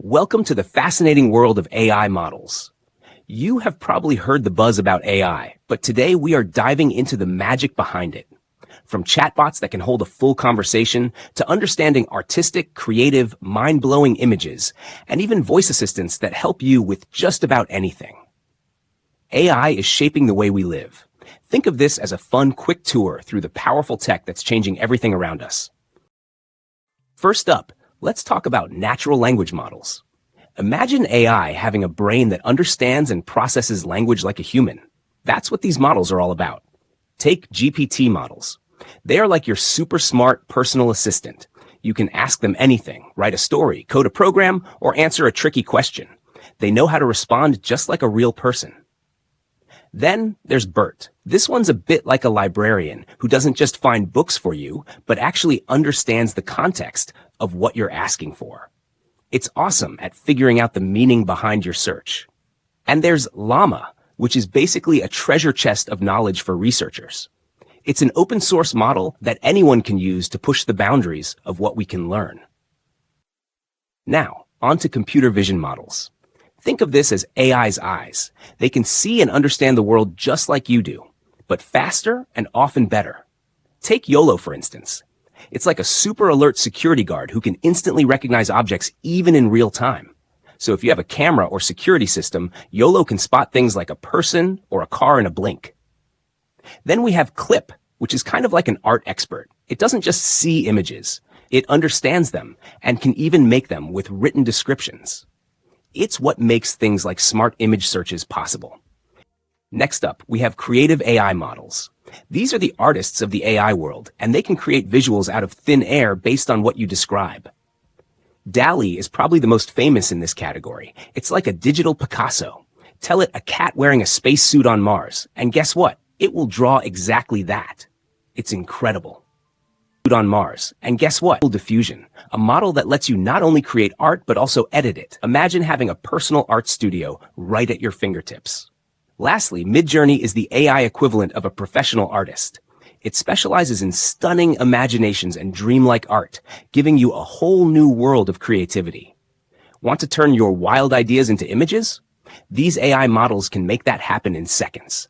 Welcome to the fascinating world of AI models. You have probably heard the buzz about AI, but today we are diving into the magic behind it. From chatbots that can hold a full conversation to understanding artistic, creative, mind-blowing images, and even voice assistants that help you with just about anything. AI is shaping the way we live. Think of this as a fun, quick tour through the powerful tech that's changing everything around us. First up, let's talk about natural language models. Imagine AI having a brain that understands and processes language like a human. That's what these models are all about. Take GPT models. They are like your super smart personal assistant. You can ask them anything, write a story, code a program, or answer a tricky question. They know how to respond just like a real person. Then there's BERT. This one's a bit like a librarian who doesn't just find books for you, but actually understands the context of what you're asking for. It's awesome at figuring out the meaning behind your search. And there's Llama, which is basically a treasure chest of knowledge for researchers. It's an open source model that anyone can use to push the boundaries of what we can learn. Now, on to computer vision models. Think of this as AI's eyes. They can see and understand the world just like you do, but faster and often better. Take YOLO, for instance. It's like a super alert security guard who can instantly recognize objects even in real time. So if you have a camera or security system, YOLO can spot things like a person or a car in a blink. Then we have CLIP, which is kind of like an art expert. It doesn't just see images. It understands them and can even make them with written descriptions. It's what makes things like smart image searches possible. Next up, we have creative AI models. These are the artists of the AI world, and they can create visuals out of thin air based on what you describe. DALL-E is probably the most famous in this category. It's like a digital Picasso. Tell it a cat wearing a spacesuit on Mars, and guess what? It will draw exactly that. It's incredible. On Mars. And guess what? Diffusion, a model that lets you not only create art, but also edit it. Imagine having a personal art studio right at your fingertips. Lastly, Midjourney is the AI equivalent of a professional artist. It specializes in stunning imaginations and dreamlike art, giving you a whole new world of creativity. Want to turn your wild ideas into images? These AI models can make that happen in seconds.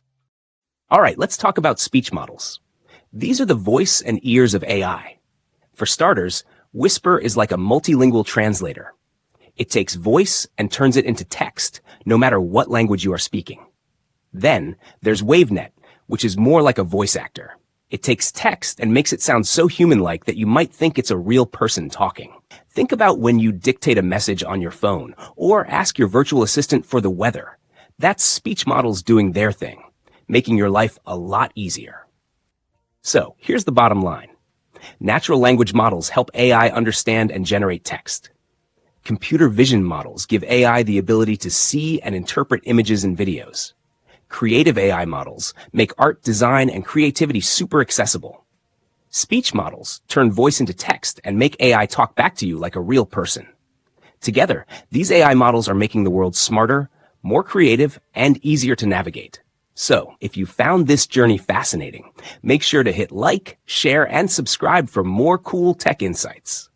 All right, let's talk about speech models. These are the voice and ears of AI. For starters, Whisper is like a multilingual translator. It takes voice and turns it into text, no matter what language you are speaking. Then, there's WaveNet, which is more like a voice actor. It takes text and makes it sound so human-like that you might think it's a real person talking. Think about when you dictate a message on your phone, or ask your virtual assistant for the weather. That's speech models doing their thing, making your life a lot easier. So, here's the bottom line. Natural language models help AI understand and generate text. Computer vision models give AI the ability to see and interpret images and videos. Creative AI models make art, design, and creativity super accessible. Speech models turn voice into text and make AI talk back to you like a real person. Together, these AI models are making the world smarter, more creative, and easier to navigate. So, if you found this journey fascinating, make sure to hit like, share, and subscribe for more cool tech insights.